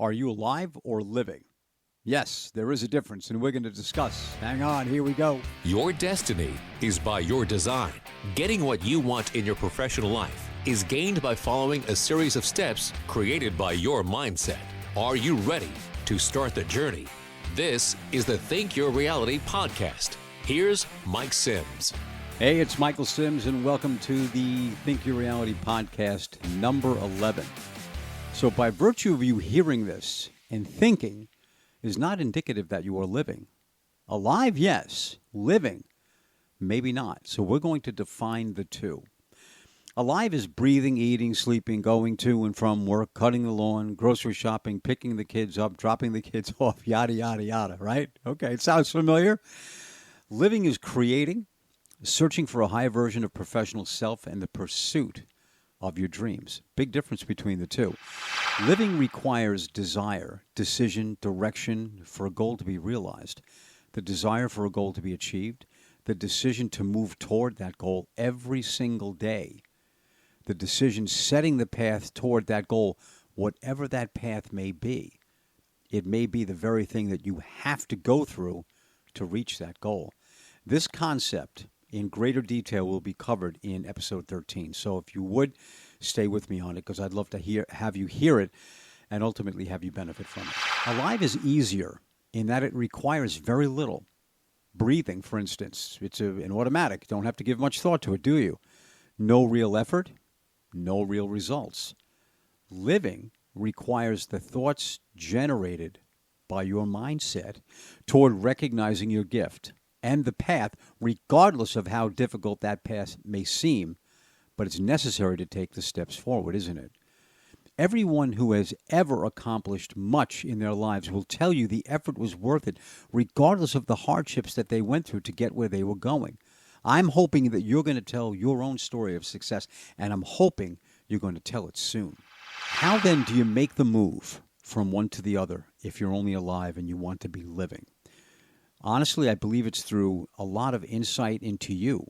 Are you alive or living? Yes, there is a difference, and we're going to discuss. Hang on, here we go. Your destiny is by your design. Getting what you want in your professional life is gained by following a series of steps created by your mindset. Are you ready to start the journey? This is the Think Your Reality podcast. Here's Mike Sims. Hey, it's Michael Sims, and welcome to the Think Your Reality podcast number 11. So by virtue of you hearing this and thinking is not indicative that you are living. Alive, yes. Living, maybe not. So we're going to define the two. Alive is breathing, eating, sleeping, going to and from work, cutting the lawn, grocery shopping, picking the kids up, dropping the kids off, yada, yada, yada, right? Okay, it sounds familiar. Living is creating, searching for a higher version of professional self, and the pursuit of your dreams. Big difference between the two. Living requires desire, decision, direction for a goal to be realized, the desire for a goal to be achieved, the decision to move toward that goal every single day, the decision setting the path toward that goal, whatever that path may be. It may be the very thing that you have to go through to reach that goal. This concept in greater detail will be covered in episode 13. So if you would, stay with me on it, because I'd love to have you hear it and ultimately have you benefit from it. Alive is easier in that it requires very little. Breathing, for instance, it's an automatic. Don't have to give much thought to it, do you? No real effort, no real results. Living requires the thoughts generated by your mindset toward recognizing your gift and the path, regardless of how difficult that path may seem, but it's necessary to take the steps forward, isn't it? Everyone who has ever accomplished much in their lives will tell you the effort was worth it, regardless of the hardships that they went through to get where they were going. I'm hoping that you're going to tell your own story of success, and I'm hoping you're going to tell it soon. How then do you make the move from one to the other if you're only alive and you want to be living? Honestly, I believe it's through a lot of insight into you,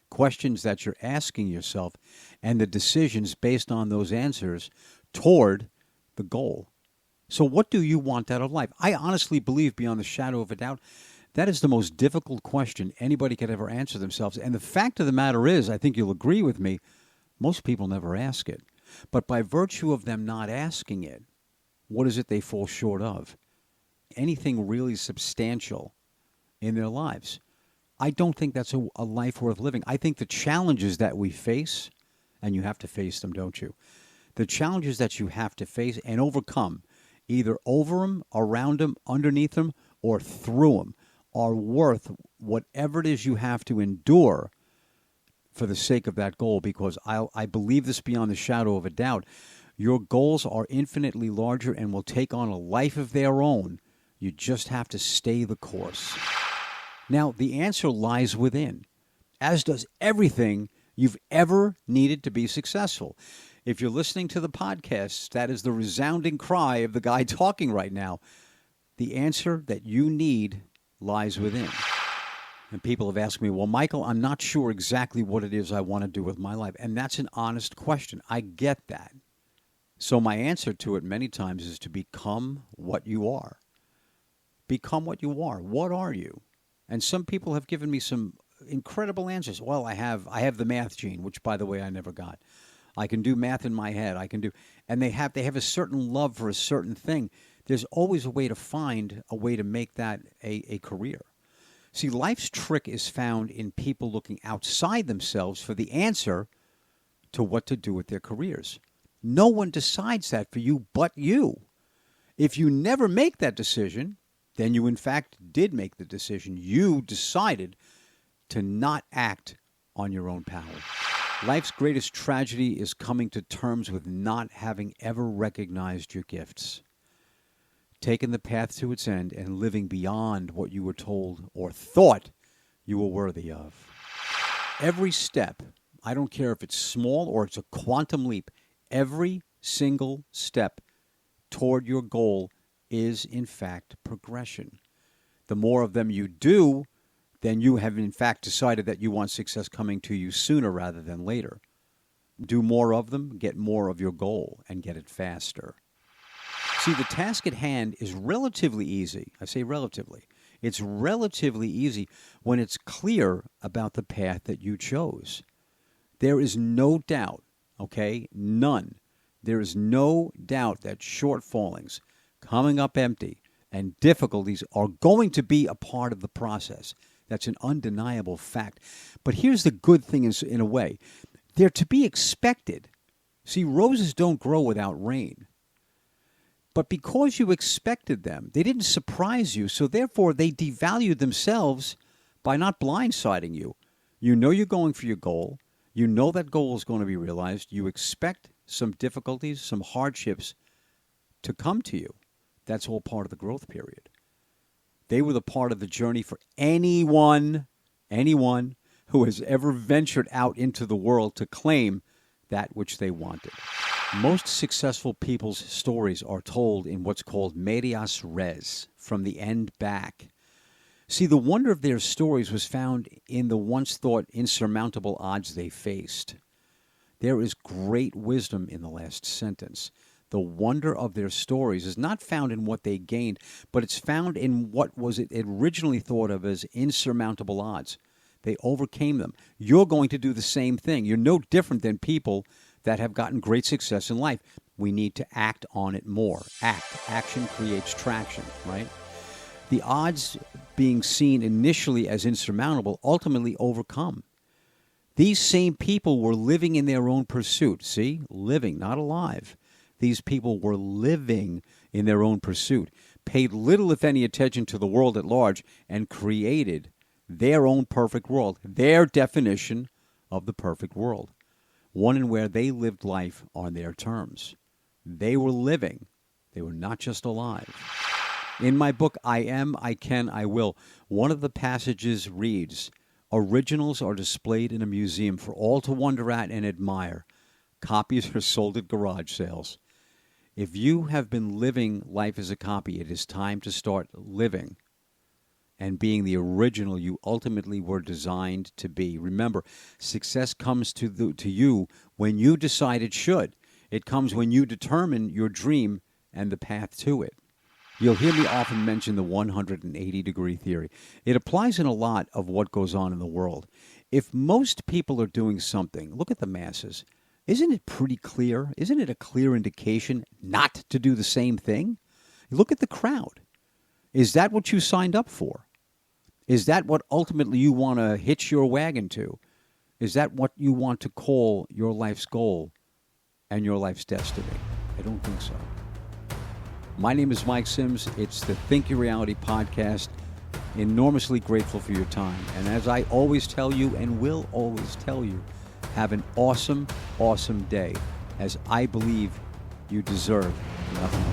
questions that you're asking yourself, and the decisions based on those answers toward the goal. So what do you want out of life? I honestly believe, beyond the shadow of a doubt, that is the most difficult question anybody could ever answer themselves. And the fact of the matter is, I think you'll agree with me, most people never ask it. But by virtue of them not asking it, what is it they fall short of? Anything really substantial in their lives. I don't think that's a life worth living. I think the challenges that we face, and you have to face them, don't you? The challenges that you have to face and overcome, either over them, around them, underneath them, or through them, are worth whatever it is you have to endure for the sake of that goal, because I believe this beyond the shadow of a doubt. Your goals are infinitely larger and will take on a life of their own. You just have to stay the course. Now, the answer lies within, as does everything you've ever needed to be successful. If you're listening to the podcast, that is the resounding cry of the guy talking right now. The answer that you need lies within. And people have asked me, well, Michael, I'm not sure exactly what it is I want to do with my life. And that's an honest question. I get that. So my answer to it many times is to become what you are. Become what you are. What are you? And some people have given me some incredible answers. Well, I have the math gene, which, by the way, I never got. I can do math in my head. And they have a certain love for a certain thing. There's always a way to find a way to make that a career. See, life's trick is found in people looking outside themselves for the answer to what to do with their careers. No one decides that for you but you. If you never make that decision, then you, in fact, did make the decision. You decided to not act on your own power. Life's greatest tragedy is coming to terms with not having ever recognized your gifts, taken the path to its end, and living beyond what you were told or thought you were worthy of. Every step, I don't care if it's small or it's a quantum leap, every single step toward your goal is, in fact, progression. The more of them you do, then you have, in fact, decided that you want success coming to you sooner rather than later. Do more of them, get more of your goal, and get it faster. See, the task at hand is relatively easy. I say relatively. It's relatively easy when it's clear about the path that you chose. There is no doubt, okay? None. There is no doubt that shortfallings, coming up empty, and difficulties are going to be a part of the process. That's an undeniable fact. But here's the good thing in a way. They're to be expected. See, roses don't grow without rain. But because you expected them, they didn't surprise you, so therefore they devalued themselves by not blindsiding you. You know you're going for your goal. You know that goal is going to be realized. You expect some difficulties, some hardships to come to you. That's all part of the growth period. They were the part of the journey for anyone who has ever ventured out into the world to claim that which they wanted. Most successful people's stories are told in what's called medias res, from the end back. See, the wonder of their stories was found in the once-thought insurmountable odds they faced. There is great wisdom in the last sentence. The wonder of their stories is not found in what they gained, but it's found in what was it originally thought of as insurmountable odds. They overcame them. You're going to do the same thing. You're no different than people that have gotten great success in life. We need to act on it more. Action creates traction, right? The odds being seen initially as insurmountable ultimately overcome. These same people were living in their own pursuit. See? Living, not alive. These people were living in their own pursuit, paid little, if any, attention to the world at large, and created their own perfect world, their definition of the perfect world, one in where they lived life on their terms. They were living. They were not just alive. In my book, I Am, I Can, I Will, one of the passages reads, "Originals are displayed in a museum for all to wonder at and admire. Copies are sold at garage sales." If you have been living life as a copy, it is time to start living and being the original you ultimately were designed to be. Remember, success comes to you when you decide it should. It comes when you determine your dream and the path to it. You'll hear me often mention the 180-degree theory. It applies in a lot of what goes on in the world. If most people are doing something, look at the masses. Isn't it pretty clear? Isn't it a clear indication not to do the same thing? Look at the crowd. Is that what you signed up for? Is that what ultimately you want to hitch your wagon to? Is that what you want to call your life's goal and your life's destiny? I don't think so. My name is Mike Sims. It's the Think Your Reality podcast. Enormously grateful for your time. And as I always tell you and will always tell you, have an awesome, awesome day, as I believe you deserve nothing